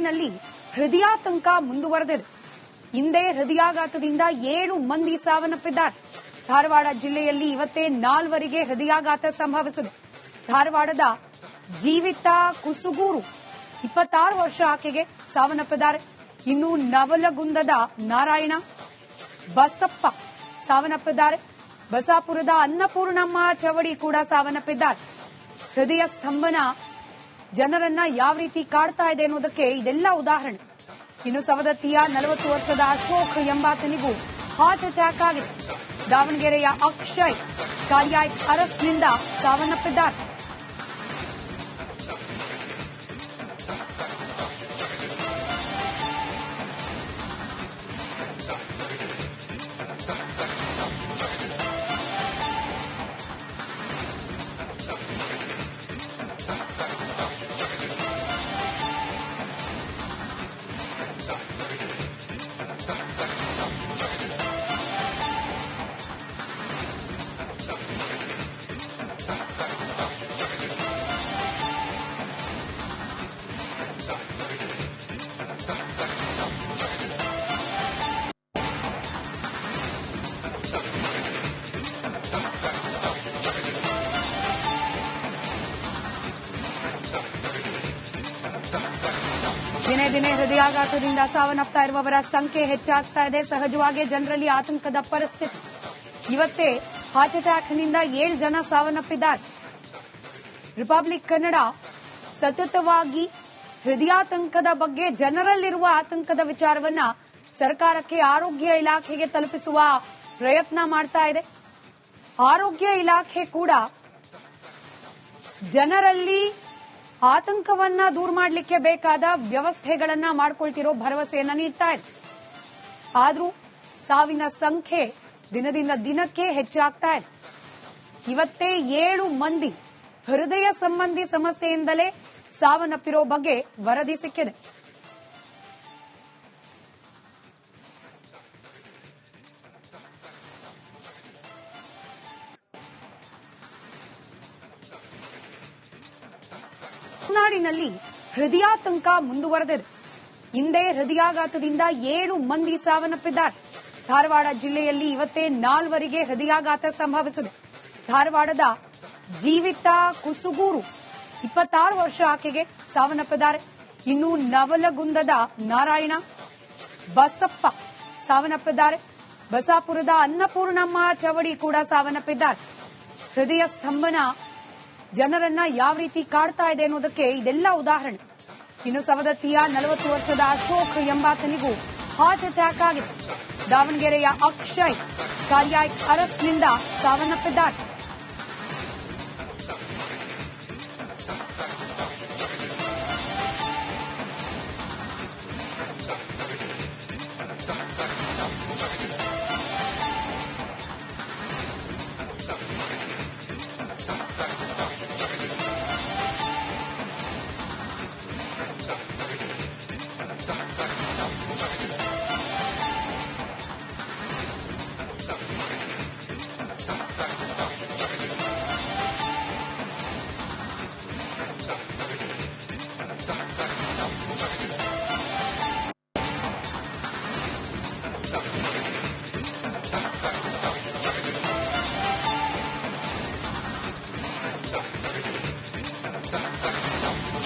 ತುಳುನಾಡಿನಲ್ಲಿ ಹೃದಯಾತಂಕ ಮುಂದುವರೆದಿದೆ. ಹಿಂದೆ ಹೃದಯಾಘಾತದಿಂದ 7 ಮಂದಿ ಸಾವನ್ನಪ್ಪಿದ್ದಾರೆ. ಧಾರವಾಡ ಜಿಲ್ಲೆಯಲ್ಲಿ ಇವತ್ತೇ 4 ಹೃದಯಾಘಾತ ಸಂಭವಿಸಿದೆ. ಧಾರವಾಡದ ಜೀವಿತ ಕುಸುಗೂರು 26 ವರ್ಷ ಆಕೆಗೆ ಸಾವನ್ನಪ್ಪಿದ್ದಾರೆ. ಇನ್ನು ನವಲಗುಂದದ ನಾರಾಯಣ ಬಸಪ್ಪ ಸಾವನ್ನಪ್ಪಿದ್ದಾರೆ. ಬಸಾಪುರದ ಅನ್ನಪೂರ್ಣಮ್ಮ ಚವಡಿ ಕೂಡ ಸಾವನ್ನಪ್ಪಿದ್ದಾರೆ. ಹೃದಯ ಸ್ತಂಭನ ಜನರನ್ನ ಯಾವ ರೀತಿ ಕಾಡ್ತಾ ಇದೆ ಅನ್ನೋದಕ್ಕೆ ಇದೆಲ್ಲ ಉದಾಹರಣೆ. ಇನ್ನು ಸವದತ್ತಿಯ 40 ವರ್ಷದ ಅಶೋಕ್ ಎಂಬಾತನಿಗೂ ಹಾರ್ಟ್ ಅಟ್ಯಾಕ್ ಆಗಿದೆ. ದಾವಣಗೆರೆಯ ಅಕ್ಷಯ್ ಕಾರ್ಡಿಯಾಕ್ ಅರೆಸ್ಟ್ನಿಂದ ಸಾವನ್ನಪ್ಪಿದ್ದಾರೆ. ದಿನೇ ದಿನೇ ಹೃದಯಾಘಾತದಿಂದ ಸಾವನ್ನಪ್ತಾ ಇರುವವರ ಸಂಖ್ಯೆ ಹೆಚ್ಚಾಗ್ತಾ ಇದೆ. ಸಹಜವಾಗಿ ಜನರಲ್ಲಿ ಆತಂಕದ ಪರಿಸ್ಥಿತಿ. ಇವತ್ತೇ ಹಾರ್ಟ್ ಅಟ್ಯಾಕ್ನಿಂದ 7 ಜನ ಸಾವನ್ನಪ್ಪಿದ್ದಾರೆ. ರಿಪಬ್ಲಿಕ್ ಕನ್ನಡ ಸತತವಾಗಿ ಹೃದಯಾತಂಕದ ಬಗ್ಗೆ ಜನರಲ್ಲಿರುವ ಆತಂಕದ ವಿಚಾರವನ್ನ ಸರ್ಕಾರಕ್ಕೆ, ಆರೋಗ್ಯ ಇಲಾಖೆಗೆ ತಲುಪಿಸುವ ಪ್ರಯತ್ನ ಮಾಡ್ತಾ ಇದೆ. ಆರೋಗ್ಯ ಇಲಾಖೆ ಕೂಡ ಜನರಲ್ಲಿ ಆತಂಕವನ್ನ ದೂರ ಮಾಡಲಿಕ್ಕೆ ಬೇಕಾದ ವ್ಯವಸ್ಥೆಗಳನ್ನ ಮಾಡಿಕೊಳ್ತಿರೋ ಭರವಸೆಯನ್ನ ನೀಡ್ತಾ ಇದೆ. ಆದ್ರೂ ಸಾವಿನ ಸಂಖ್ಯೆ ದಿನದಿಂದ ದಿನಕ್ಕೆ ಹೆಚ್ಚಾಗ್ತಾ ಇದೆ. ಇವತ್ತೇ 7 ಮಂದಿ ಹೃದಯ ಸಂಬಂಧಿ ಸಮಸ್ಯೆಯಿಂದಲೇ ಸಾವನ್ನಪ್ಪಿರೋ ಬಗ್ಗೆ ವರದಿ ಸಿಕ್ಕಿದೆ. ತುಳುನಾಡಿನಲ್ಲಿ ಹೃದಯಾತಂಕ ಮುಂದುವರೆದಿದೆ. ಹಿಂದೆ ಹೃದಯಾಘಾತದಿಂದ 7 ಮಂದಿ ಸಾವನ್ನಪ್ಪಿದ್ದಾರೆ. ಧಾರವಾಡ ಜಿಲ್ಲೆಯಲ್ಲಿ ಇವತ್ತೇ 4 ಹೃದಯಾಘಾತ ಸಂಭವಿಸಿದೆ. ಧಾರವಾಡದ ಜೀವಿತ ಕುಸುಗೂರು 26 ವರ್ಷ ಆಕೆಗೆ ಸಾವನ್ನಪ್ಪಿದ್ದಾರೆ. ಇನ್ನು ನವಲಗುಂದದ ನಾರಾಯಣ ಬಸಪ್ಪ ಸಾವನ್ನಪ್ಪಿದ್ದಾರೆ. ಬಸಾಪುರದ ಅನ್ನಪೂರ್ಣಮ್ಮ ಚವಡಿ ಕೂಡ ಸಾವನ್ನಪ್ಪಿದ್ದಾರೆ. ಹೃದಯ ಸ್ತಂಭನ ಜನರನ್ನ ಯಾವ ರೀತಿ ಕಾಡ್ತಾ ಇದೆ ಅನ್ನೋದಕ್ಕೆ ಇದೆಲ್ಲ ಉದಾಹರಣೆ. ಇನ್ನು ಸವದತ್ತಿಯ 40 ವರ್ಷದ ಅಶೋಕ್ ಎಂಬಾತನಿಗೂ ಹಾರ್ಟ್ ಅಟ್ಯಾಕ್ ಆಗಿದೆ. ದಾವಣಗೆರೆಯ ಅಕ್ಷಯ್ ಕಾರ್ಡಿಯಾಕ್ ಅರೆಸ್ಟ್ನಿಂದ ಸಾವನ್ನಪ್ಪಿದ್ದಾರೆ.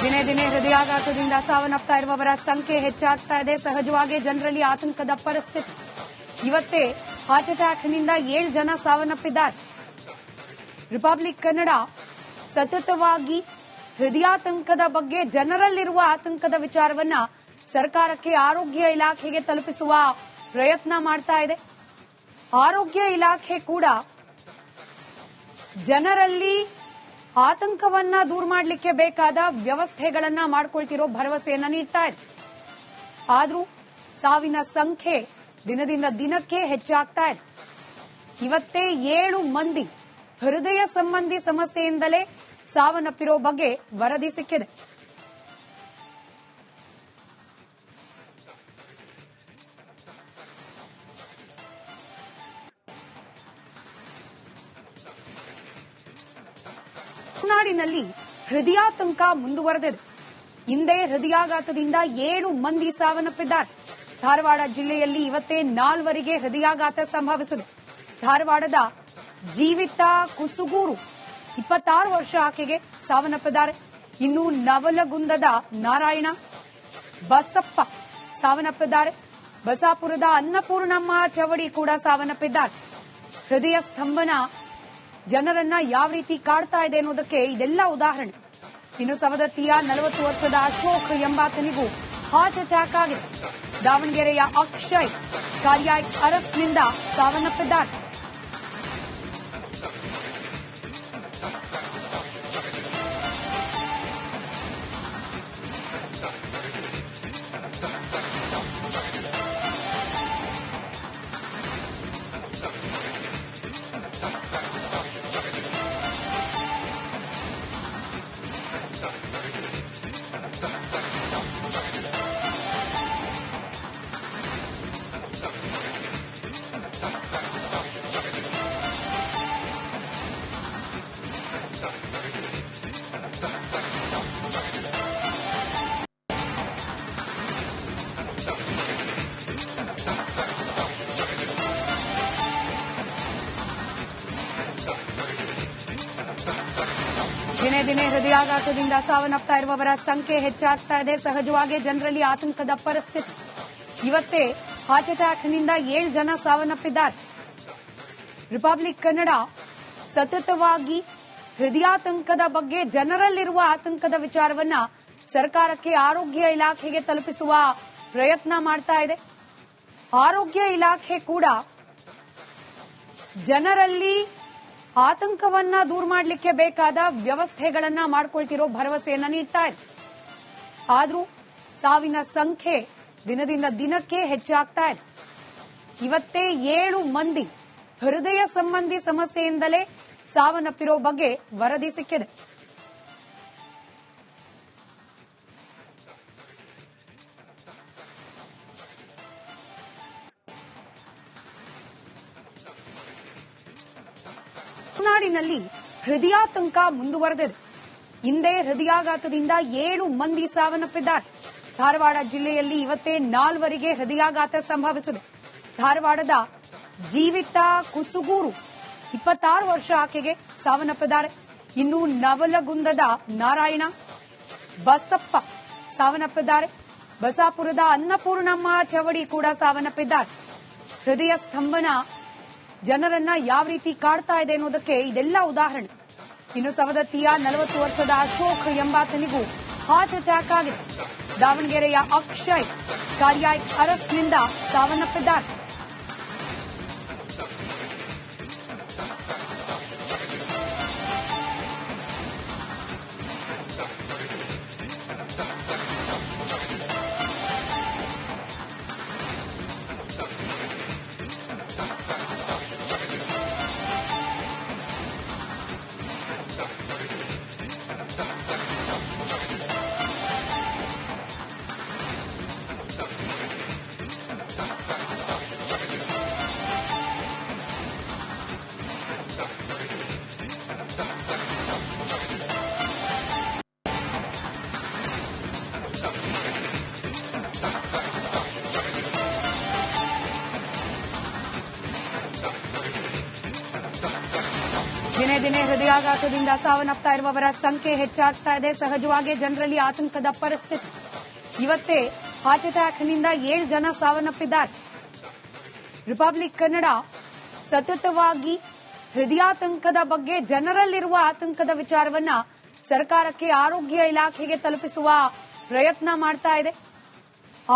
ದಿನೇ ದಿನೇ ಹೃದಯಾಘಾತದಿಂದ ಸಾವನ್ನಪ್ತಾ ಇರುವವರ ಸಂಖ್ಯೆ ಹೆಚ್ಚಾಗ್ತಾ ಇದೆ. ಸಹಜವಾಗಿ ಜನರಲ್ಲಿ ಆತಂಕದ ಪರಿಸ್ಥಿತಿ. ಇವತ್ತೇ ಹಾರ್ಟ್ ಅಟ್ಯಾಕ್ನಿಂದ 7 ಜನ ಸಾವನ್ನಪ್ಪಿದ್ದಾರೆ. ರಿಪಬ್ಲಿಕ್ ಕನ್ನಡ ಸತತವಾಗಿ ಹೃದಯಾತಂಕದ ಬಗ್ಗೆ ಜನರಲ್ಲಿರುವ ಆತಂಕದ ವಿಚಾರವನ್ನ ಸರ್ಕಾರಕ್ಕೆ, ಆರೋಗ್ಯ ಇಲಾಖೆಗೆ ತಲುಪಿಸುವ ಪ್ರಯತ್ನ ಮಾಡ್ತಾ ಇದೆ. ಆರೋಗ್ಯ ಇಲಾಖೆ ಕೂಡ ಜನರಲ್ಲಿ ಆತಂಕವನ್ನ ದೂರ ಮಾಡಲಿಕ್ಕೆ ಬೇಕಾದ ವ್ಯವಸ್ಥೆಗಳನ್ನ ಮಾಡಿಕೊಳ್ತಿರೋ ಭರವಸೆಯನ್ನ ನೀಡ್ತಾ ಇದೆ. ಆದ್ರೂ ಸಾವಿನ ಸಂಖ್ಯೆ ದಿನದಿಂದ ದಿನಕ್ಕೆ ಹೆಚ್ಚಾಗ್ತಾ ಇದೆ. ಇವತ್ತೇ 7 ಮಂದಿ ಹೃದಯ ಸಂಬಂಧಿ ಸಮಸ್ಯೆಯಿಂದಲೇ ಸಾವನ್ನಪ್ಪಿರೋ ಬಗ್ಗೆ ವರದಿ ಸಿಕ್ಕಿದೆ. ತುಳುನಾಡಿನಲ್ಲಿ ಹೃದಯಾತಂಕ ಮುಂದುವರೆದಿದೆ. ಹಿಂದೆ ಹೃದಯಾಘಾತದಿಂದ 7 ಮಂದಿ ಸಾವನ್ನಪ್ಪಿದ್ದಾರೆ. ಧಾರವಾಡ ಜಿಲ್ಲೆಯಲ್ಲಿ ಇವತ್ತೇ 4 ಹೃದಯಾಘಾತ ಸಂಭವಿಸಿದೆ. ಧಾರವಾಡದ ಜೀವಿತ ಕುಸುಗೂರು 26 ವರ್ಷ ಆಕೆಗೆ ಸಾವನ್ನಪ್ಪಿದ್ದಾರೆ. ಇನ್ನು ನವಲಗುಂದದ ನಾರಾಯಣ ಬಸಪ್ಪ ಸಾವನ್ನಪ್ಪಿದ್ದಾರೆ. ಬಸಾಪುರದ ಅನ್ನಪೂರ್ಣಮ್ಮ ಚವಡಿ ಕೂಡ ಸಾವನ್ನಪ್ಪಿದ್ದಾರೆ. ಹೃದಯ ಸ್ತಂಭನ ಜನರನ್ನ ಯಾವ ರೀತಿ ಕಾಡ್ತಾ ಇದೆ ಅನ್ನೋದಕ್ಕೆ ಇದೆಲ್ಲ ಉದಾಹರಣೆ. ಇನ್ನು ಸವದತ್ತಿಯ 40 ವರ್ಷದ ಅಶೋಕ್ ಎಂಬಾತನಿಗೂ ಹಾರ್ಟ್ ಅಟ್ಯಾಕ್ ಆಗಿದೆ. ದಾವಣಗೆರೆಯ ಅಕ್ಷಯ್ ಕಾರ್ಡಿಯಾಕ್ ಅರೆಸ್ಟ್ನಿಂದ ಸಾವನ್ನಪ್ಪಿದ್ದಾರೆ. ದಿನೇ ದಿನೇ ಹೃದಯಾಘಾತದಿಂದ ಸಾವನ್ನಪ್ತಾ ಇರುವವರ ಸಂಖ್ಯೆ ಹೆಚ್ಚಾಗ್ತಾ ಇದೆ. ಸಹಜವಾಗಿ ಜನರಲ್ಲಿ ಆತಂಕದ ಪರಿಸ್ಥಿತಿ. ಇವತ್ತೇ ಹಾರ್ಟ್ ಅಟ್ಯಾಕ್ನಿಂದ 7 ಜನ ಸಾವನ್ನಪ್ಪಿದ್ದಾರೆ. ರಿಪಬ್ಲಿಕ್ ಕನ್ನಡ ಸತತವಾಗಿ ಹೃದಯಾತಂಕದ ಬಗ್ಗೆ ಜನರಲ್ಲಿರುವ ಆತಂಕದ ವಿಚಾರವನ್ನ ಸರ್ಕಾರಕ್ಕೆ, ಆರೋಗ್ಯ ಇಲಾಖೆಗೆ ತಲುಪಿಸುವ ಪ್ರಯತ್ನ ಮಾಡ್ತಾ ಇದೆ. ಆರೋಗ್ಯ ಇಲಾಖೆ ಕೂಡ ಜನರಲ್ಲಿ ಆತಂಕವನ್ನ ದೂರ ಮಾಡಲಿಕ್ಕೆ ಬೇಕಾದ ವ್ಯವಸ್ಥೆಗಳನ್ನ ಮಾಡಿಕೊಳ್ತಿರೋ ಭರವಸೆಯನ್ನ ನೀಡ್ತಾ ಇದೆ. ಆದ್ರೂ ಸಾವಿನ ಸಂಖ್ಯೆ ದಿನದಿಂದ ದಿನಕ್ಕೆ ಹೆಚ್ಚಾಗ್ತಾ ಇದೆ. ಇವತ್ತೇ 7 ಮಂದಿ ಹೃದಯ ಸಂಬಂಧಿ ಸಮಸ್ಯೆಯಿಂದಲೇ ಸಾವನ್ನಪ್ಪಿರೋ ಬಗ್ಗೆ ವರದಿ ಸಿಕ್ಕಿದೆ. ನಾಡಿನಲ್ಲಿ ಹೃದಯಾತಂಕ ಮುಂದುವರೆದಿದೆ. ಹಿಂದೆ ಹೃದಯಾಘಾತದಿಂದ 7 ಮಂದಿ ಸಾವನ್ನಪ್ಪಿದ್ದಾರೆ. ಧಾರವಾಡ ಜಿಲ್ಲೆಯಲ್ಲಿ ಇವತ್ತೇ 4 ಹೃದಯಾಘಾತ ಸಂಭವಿಸಿದೆ. ಧಾರವಾಡದ ಜೀವಿತ ಕುಸುಗೂರು 26 ವರ್ಷ ಆಕೆಗೆ ಸಾವನ್ನಪ್ಪಿದ್ದಾರೆ. ಇನ್ನು ನವಲಗುಂದದ ನಾರಾಯಣ ಬಸಪ್ಪ ಸಾವನ್ನಪ್ಪಿದ್ದಾರೆ. ಬಸಾಪುರದ ಅನ್ನಪೂರ್ಣಮ್ಮ ಚವಡಿ ಕೂಡ ಸಾವನ್ನಪ್ಪಿದ್ದಾರೆ. ಹೃದಯ ಸ್ತಂಭನ ಜನರನ್ನ ಯಾವ ರೀತಿ ಕಾಡ್ತಾ ಇದೆ ಅನ್ನೋದಕ್ಕೆ ಇದೆಲ್ಲ ಉದಾಹರಣೆ. ಇನ್ನು ಸವದತ್ತಿಯ 40 ವರ್ಷದ ಅಶೋಕ್ ಎಂಬಾತನಿಗೂ ಹಾರ್ಟ್ ಅಟ್ಯಾಕ್ ಆಗಿದೆ. ದಾವಣಗೆರೆಯ ಅಕ್ಷಯ್ ಕಾರ್ಡಿಯಾಕ್ ಅರೆಸ್ಟ್ನಿಂದ ಸಾವನ್ನಪ್ಪಿದ್ದಾರೆ. ದಿನೇ ದಿನೇ ಹೃದಯಾಘಾತದಿಂದ ಸಾವನ್ನಪ್ತಾ ಇರುವವರ ಸಂಖ್ಯೆ ಹೆಚ್ಚಾಗ್ತಾ ಇದೆ. ಸಹಜವಾಗಿ ಜನರಲ್ಲಿ ಆತಂಕದ ಪರಿಸ್ಥಿತಿ. ಇವತ್ತೇ ಹಾರ್ಟ್ ಅಟ್ಯಾಕ್ನಿಂದ 7 ಜನ ಸಾವನ್ನಪ್ಪಿದ್ದಾರೆ. ರಿಪಬ್ಲಿಕ್ ಕನ್ನಡ ಸತತವಾಗಿ ಹೃದಯಾತಂಕದ ಬಗ್ಗೆ ಜನರಲ್ಲಿರುವ ಆತಂಕದ ವಿಚಾರವನ್ನ ಸರ್ಕಾರಕ್ಕೆ, ಆರೋಗ್ಯ ಇಲಾಖೆಗೆ ತಲುಪಿಸುವ ಪ್ರಯತ್ನ ಮಾಡ್ತಾ ಇದೆ.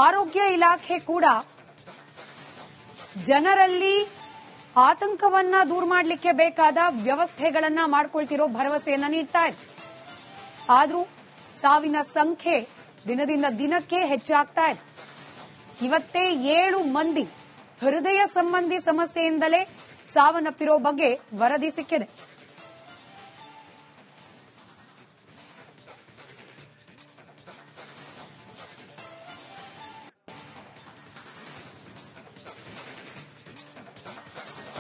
ಆರೋಗ್ಯ ಇಲಾಖೆ ಕೂಡ ಜನರಲ್ಲಿ ಆತಂಕವನ್ನ ದೂರ ಮಾಡಲಿಕ್ಕೆ ಬೇಕಾದ ವ್ಯವಸ್ಥೆಗಳನ್ನ ಮಾಡಿಕೊಳ್ತಿರೋ ಭರವಸೆಯನ್ನ ನೀಡ್ತಾ ಇದೆ. ಆದ್ರೂ ಸಾವಿನ ಸಂಖ್ಯೆ ದಿನದಿಂದ ದಿನಕ್ಕೆ ಹೆಚ್ಚಾಗ್ತಾ ಇದೆ. ಇವತ್ತೇ 7 ಮಂದಿ ಹೃದಯ ಸಂಬಂಧಿ ಸಮಸ್ಯೆಯಿಂದಲೇ ಸಾವನ್ನಪ್ಪಿರೋ ಬಗ್ಗೆ ವರದಿ ಸಿಕ್ಕಿದೆ.